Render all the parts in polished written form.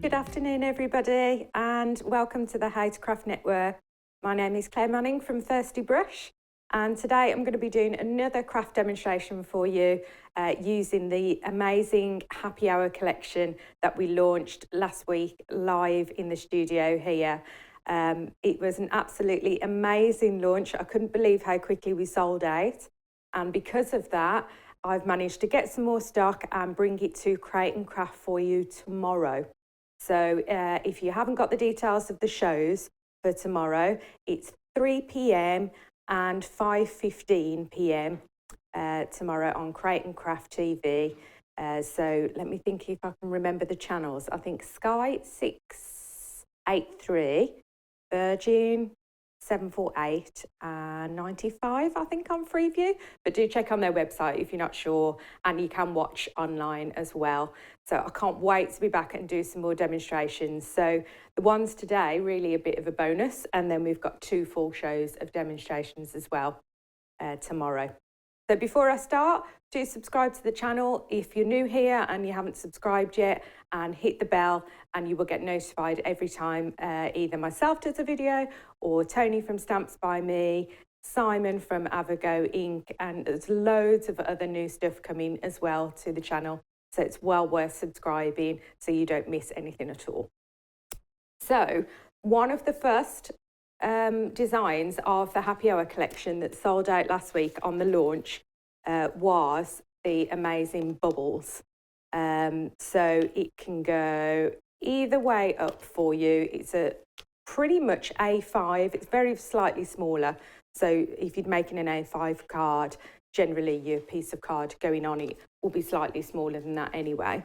Good afternoon, everybody, and welcome to the How to Craft Network. My name is Claire Manning from Thirsty Brush, and today I'm going to be doing another craft demonstration for you using the amazing Happy Hour collection that we launched last week live in the studio here. It was an absolutely amazing launch. I couldn't believe how quickly we sold out, and because of that, I've managed to get some more stock and bring it to Create and Craft for you tomorrow. So if you haven't got the details of the shows for tomorrow, it's 3 p.m. and 5:15 p.m. Tomorrow on Create and Craft TV. So let me think if I can remember the channels. I think Sky 683, Virgin 748 and 95, I think, on Freeview. But do check on their website if you're not sure, and you can watch online as well. So I can't wait to be back and do some more demonstrations. So the ones today, really a bit of a bonus, and then we've got 2 full shows of demonstrations as well tomorrow. So before I start, do subscribe to the channel if you're new here and you haven't subscribed yet, and hit the bell and you will get notified every time either myself does a video or Tony from Stamps by Me, Simon from Avogo Ink, and there's loads of other new stuff coming as well to the channel. So it's well worth subscribing so you don't miss anything at all. So one of the first designs of the Happy Hour collection that sold out last week on the launch was the amazing bubbles. So it can go either way up for you. It's a pretty much A5. It's very slightly smaller. So if you're making an A5 card, generally your piece of card going on it will be slightly smaller than that anyway.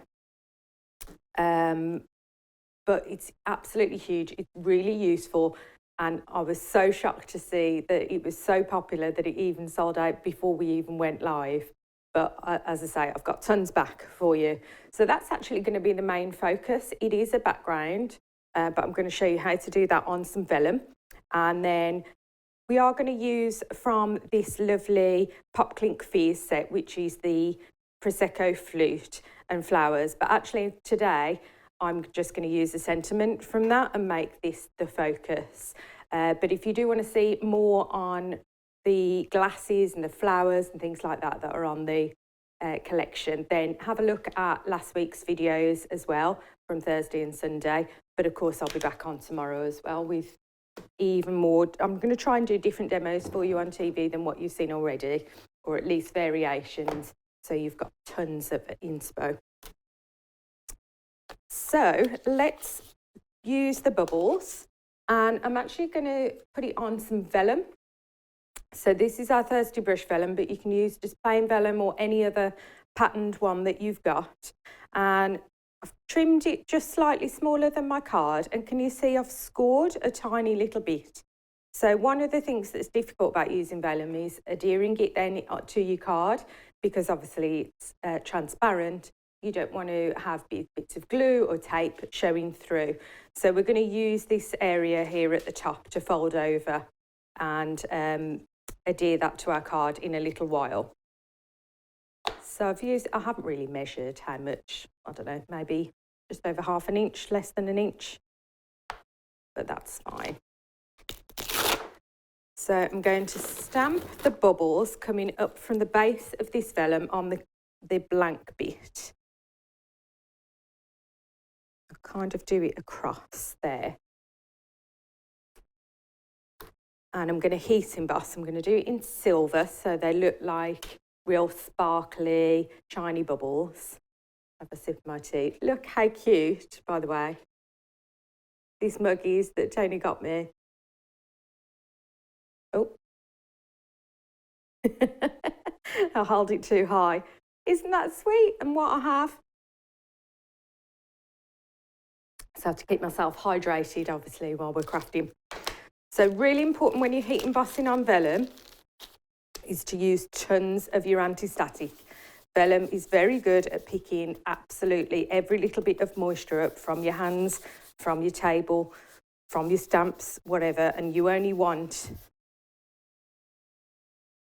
But it's absolutely huge. It's really useful. And I was so shocked to see that it was so popular that it even sold out before we even went live. But as I say, I've got tons back for you. So that's actually going to be the main focus. It is a background, but I'm going to show you how to do that on some vellum. And then we are going to use from this lovely Pop Clink Fizz set, which is the Prosecco flute and flowers. But actually today, I'm just going to use the sentiment from that and make this the focus. But if you do want to see more on the glasses and the flowers and things like that that are on the collection, then have a look at last week's videos as well from Thursday and Sunday. But of course, I'll be back on tomorrow as well with even more. I'm going to try and do different demos for you on TV than what you've seen already, or at least variations. So you've got tons of inspo. So let's use the bubbles, and I'm actually going to put it on some vellum. So this is our Thirsty Brush vellum, but you can use just plain vellum or any other patterned one that you've got. And I've trimmed it just slightly smaller than my card, and can you see I've scored a tiny little bit. So one of the things that's difficult about using vellum is adhering it then to your card, because obviously it's transparent. You don't want to have bits of glue or tape showing through. So we're going to use this area here at the top to fold over and adhere that to our card in a little while. So I haven't really measured how much, I don't know, maybe just over ½ an inch, less than an inch, but that's fine. So I'm going to stamp the bubbles coming up from the base of this vellum on the blank bit. Kind of do it across there. And I'm going to heat emboss. I'm going to do it in silver so they look like real sparkly, shiny bubbles. Have a sip of my tea. Look how cute, by the way, these muggies that Tony got me. Oh. I held it too high. Isn't that sweet? And what I have? So I have to keep myself hydrated, obviously, while we're crafting. So really important when you're heat embossing on vellum is to use tons of your anti-static. Vellum is very good at picking absolutely every little bit of moisture up from your hands, from your table, from your stamps, whatever, and you only want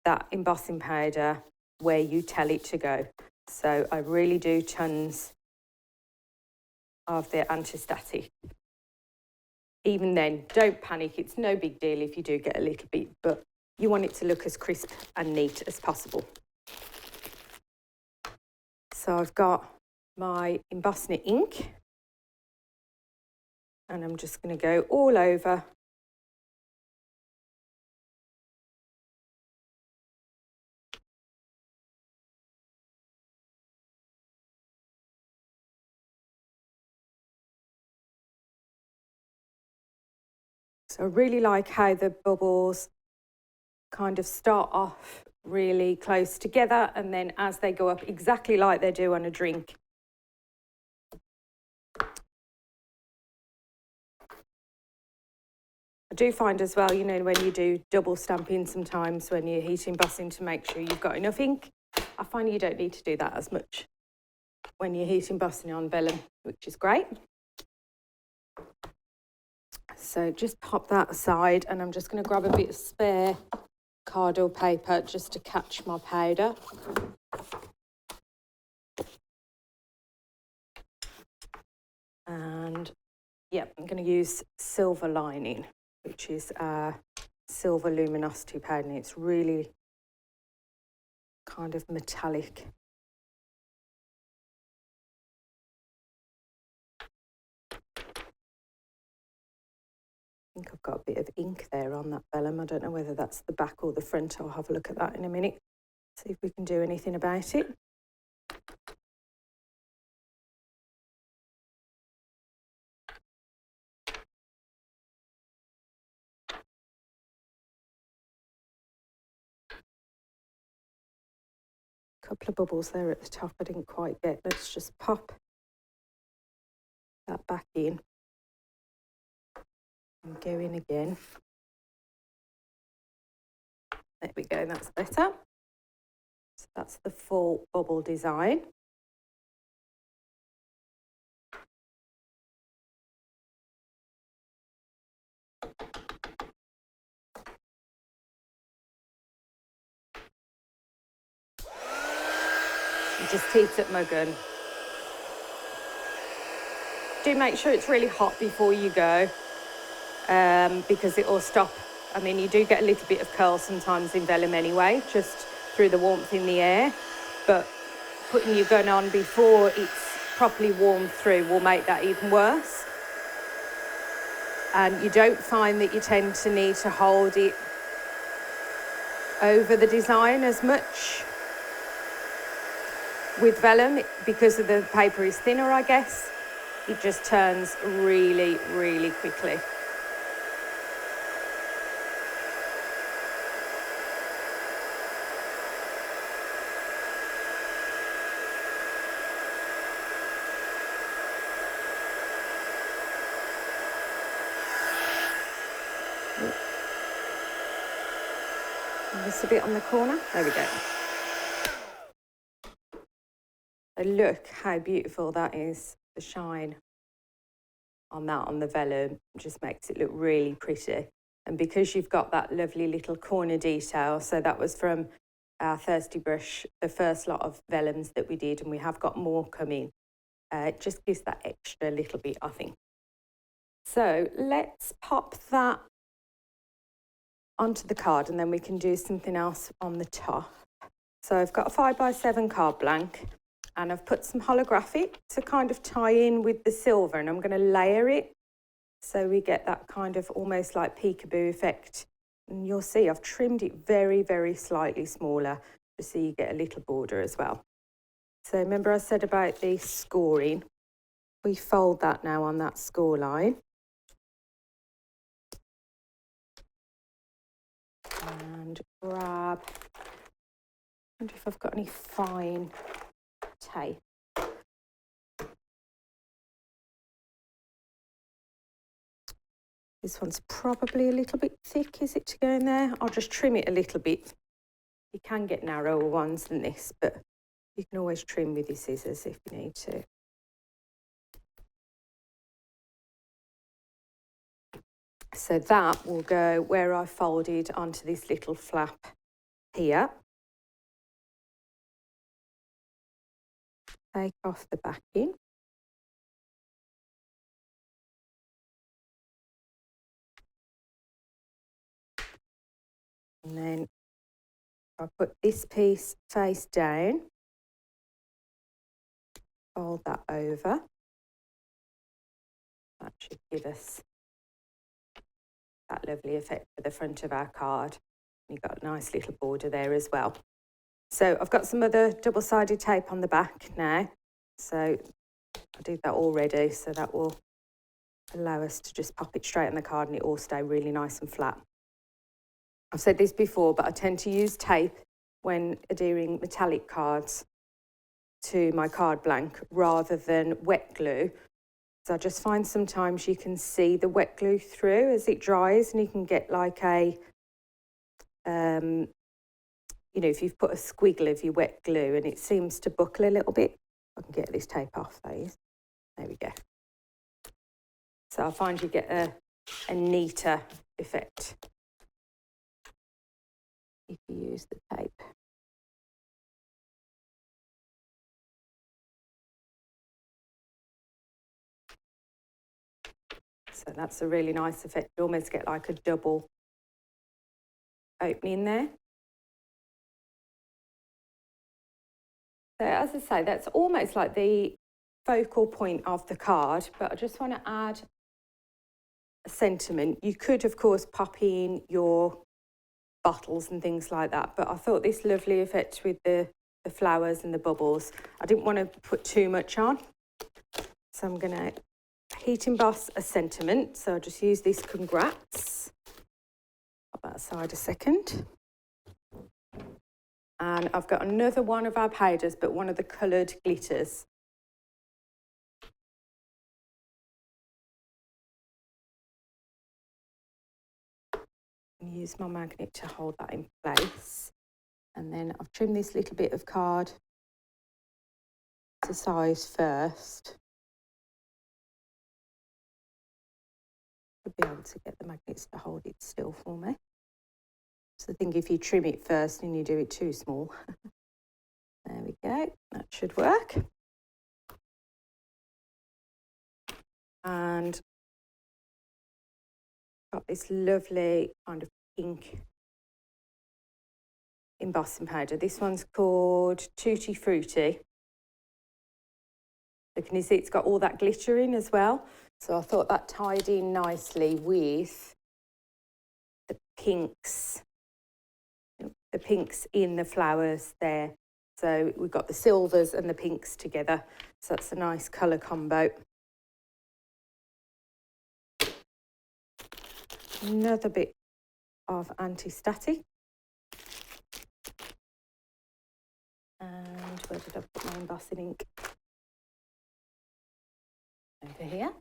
that embossing powder where you tell it to go. So I really do tons of the anti-static. Even then, don't panic. It's no big deal if you do get a little bit, but you want it to look as crisp and neat as possible. So I've got my embossing ink, and I'm just going to go all over. So I really like how the bubbles kind of start off really close together, and then as they go up, exactly like they do on a drink. I do find as well, you know, when you do double stamping sometimes when you're heat embossing to make sure you've got enough ink, I find you don't need to do that as much when you're heat embossing on vellum, which is great. So just pop that aside, and I'm just going to grab a bit of spare card or paper just to catch my powder. And yeah, I'm going to use silver lining, which is silver luminosity powder, and it's really kind of metallic. I think I've got a bit of ink there on that vellum. I don't know whether that's the back or the front. I'll have a look at that in a minute, see if we can do anything about it. A couple of bubbles there at the top I didn't quite get. Let's just pop that back in and go in again. There we go, that's better. So that's the full bubble design. It just heats up my gun. Do make sure it's really hot before you go, because it will stop. I mean, you do get a little bit of curl sometimes in vellum anyway, just through the warmth in the air, but putting your gun on before it's properly warmed through will make that even worse. And you don't find that you tend to need to hold it over the design as much with vellum, because of the paper is thinner, I guess. It just turns really, really quickly. Just a bit on the corner. There we go. So look how beautiful that is. The shine on that on the vellum just makes it look really pretty. And because you've got that lovely little corner detail, so that was from our Thirsty Brush, the first lot of vellums that we did, and we have got more coming. It just gives that extra little bit, I think. So let's pop that onto the card, and then we can do something else on the top. So I've got a 5x7 card blank, and I've put some holographic to kind of tie in with the silver, and I'm going to layer it so we get that kind of almost like peekaboo effect. And you'll see I've trimmed it very, very slightly smaller just so you get a little border as well. So remember I said about the scoring? We fold that now on that score line. And grab, I wonder if I've got any fine tape. This one's probably a little bit thick, is it, to go in there? I'll just trim it a little bit. You can get narrower ones than this, but you can always trim with your scissors if you need to. So that will go where I folded onto this little flap here. Take off the backing. And then I put this piece face down, fold that over. That should give us that lovely effect for the front of our card. You've got a nice little border there as well. So I've got some other double-sided tape on the back now. So I did that already, so that will allow us to just pop it straight on the card and it all stay really nice and flat. I've said this before, but I tend to use tape when adhering metallic cards to my card blank rather than wet glue. So I just find sometimes you can see the wet glue through as it dries, and you can get like a, you know, if you've put a squiggle of your wet glue and it seems to buckle a little bit. I can get this tape off, those. There we go. So I find you get a neater effect if you use the tape. So that's a really nice effect. You almost get like a double opening there. So as I say, that's almost like the focal point of the card, but I just want to add a sentiment. You could, of course, pop in your bottles and things like that, but I thought this lovely effect with the flowers and the bubbles, I didn't want to put too much on. So I'm going to heat emboss a sentiment. So I'll just use this congrats. Pop that aside a second. And I've got another one of our powders, but one of the coloured glitters. Use my magnet to hold that in place. And then I've trimmed this little bit of card to size first. I'll be able to get the magnets to hold it still for me. So I think if you trim it first and you do it too small. There we go, that should work. And got this lovely kind of pink embossing powder. This one's called Tutti Frutti. So can you see it's got all that glitter in as well? So I thought that tied in nicely with the pinks in the flowers there. So we've got the silvers and the pinks together. So that's a nice colour combo. Another bit of anti-static. And where did I put my embossing ink? Over here.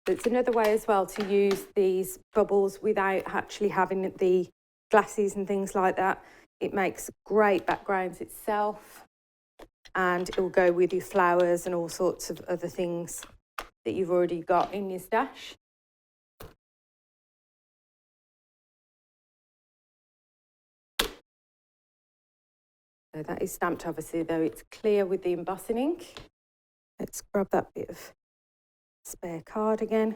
It's another way as well to use these bubbles without actually having the glasses and things like that. It makes great backgrounds itself, and it will go with your flowers and all sorts of other things that you've already got in your stash. So that is stamped, obviously, though it's clear with the embossing ink. Let's grab that bit of spare card again.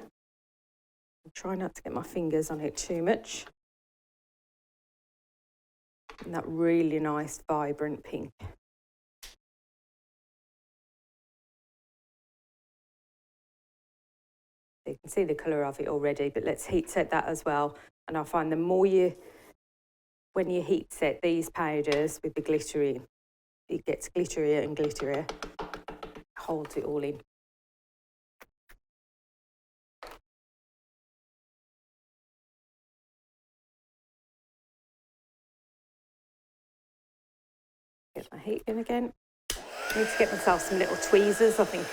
I'll try not to get my fingers on it too much. And that really nice, vibrant pink. You can see the colour of it already, but let's heat set that as well. And I find the more when you heat set these powders with the glitter in, it gets glitterier and glitterier, holds it all in. Get my heat gun again. I need to get myself some little tweezers, I think.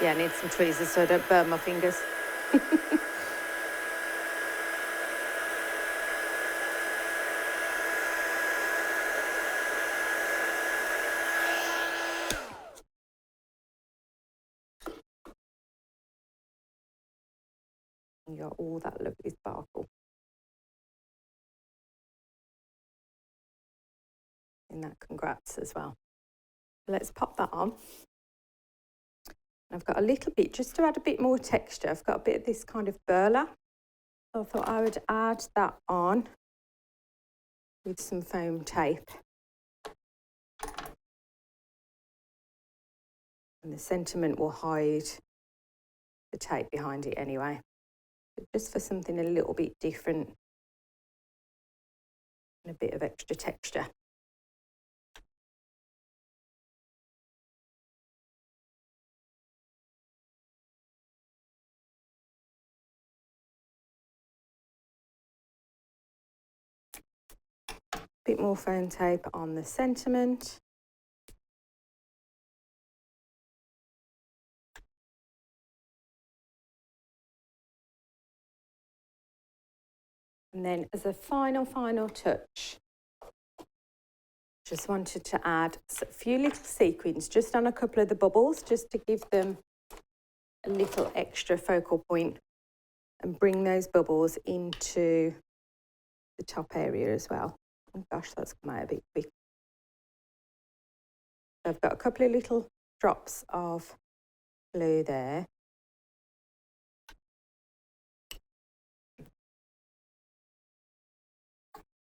Yeah, I need some tweezers so I don't burn my fingers. You got all that lovely sparkle in that congrats as well. Let's pop that on. I've got a little bit, just to add a bit more texture, I've got a bit of this kind of burlap. So I thought I would add that on with some foam tape. And the sentiment will hide the tape behind it anyway. But just for something a little bit different and a bit of extra texture. Bit more foam tape on the sentiment. And then as a final touch, just wanted to add a few little sequins just on a couple of the bubbles, just to give them a little extra focal point and bring those bubbles into the top area as well. Oh gosh, that's come out a bit quick. I've got a couple of little drops of glue there.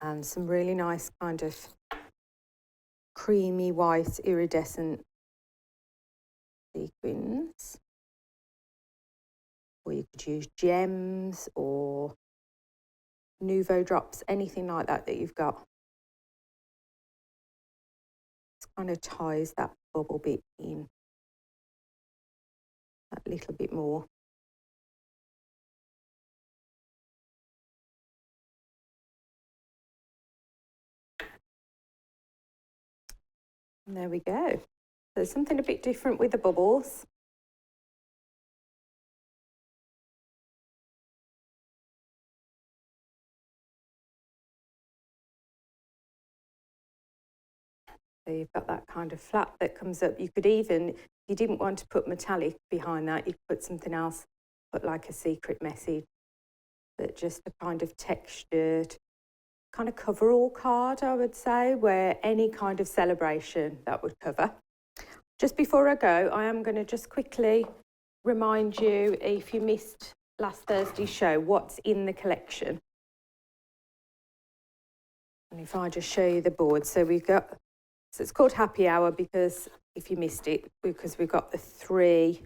And some really nice kind of creamy white iridescent sequins. Or you could use gems or Nouveau drops, anything like that that you've got. It kind of ties that bubble bit in that little bit more. And there we go. So something a bit different with the bubbles. So you've got that kind of flap that comes up. You could even, if you didn't want to put metallic behind that, you could put something else, put like a secret message, but just a kind of textured, kind of coverall card, I would say, where any kind of celebration that would cover. Just before I go, I am going to just quickly remind you, if you missed last Thursday's show, what's in the collection. And if I just show you the board, so we've got, so it's called Happy Hour because if you missed it, because we've got the three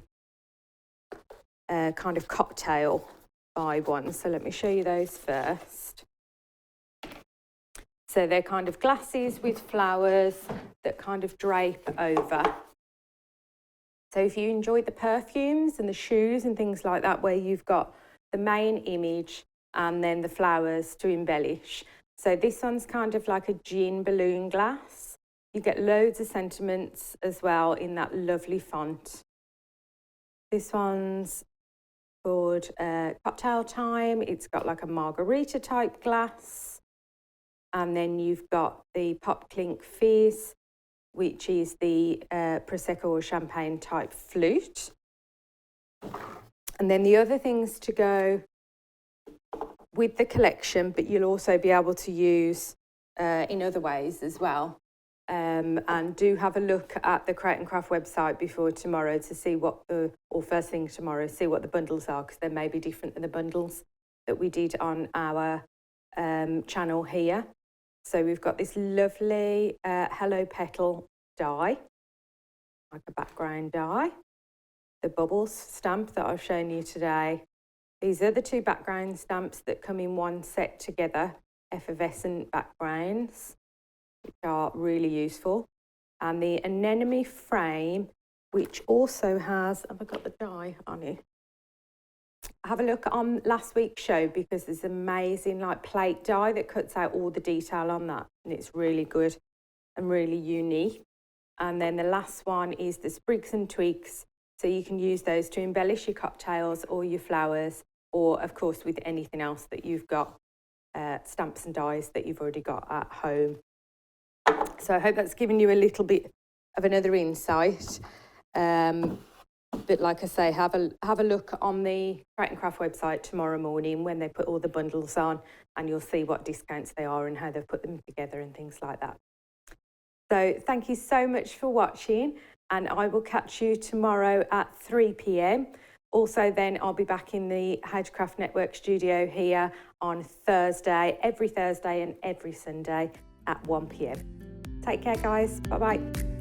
kind of cocktail vibe ones. So let me show you those first. So they're kind of glasses with flowers that kind of drape over. So if you enjoy the perfumes and the shoes and things like that, where you've got the main image and then the flowers to embellish. So this one's kind of like a gin balloon glass. You get loads of sentiments as well in that lovely font. This one's called Cocktail Time. It's got like a margarita type glass. And then you've got the Pop Clink Fizz, which is the Prosecco or champagne type flute. And then the other things to go with the collection, but you'll also be able to use in other ways as well. And do have a look at the Create and Craft website before tomorrow to see what or first thing tomorrow, see what the bundles are, because they may be different than the bundles that we did on our channel here. So we've got this lovely Hello Petal die, like a background die. The bubbles stamp that I've shown you today. These are the two background stamps that come in one set together, effervescent backgrounds, which are really useful. And the anemone frame, which also has, have I got the die on it? Have a look on last week's show because there's amazing like plate die that cuts out all the detail on that. And it's really good and really unique. And then the last one is the sprigs and twigs. So you can use those to embellish your cocktails or your flowers, or of course with anything else that you've got, stamps and dies that you've already got at home. So I hope that's given you a little bit of another insight. But like I say, have a look on the Create and Craft website tomorrow morning when they put all the bundles on, and you'll see what discounts they are and how they've put them together and things like that. So thank you so much for watching, and I will catch you tomorrow at 3 p.m. Also then I'll be back in the How to Craft Network studio here on Thursday, every Thursday and every Sunday at 1 p.m. Take care guys, bye bye.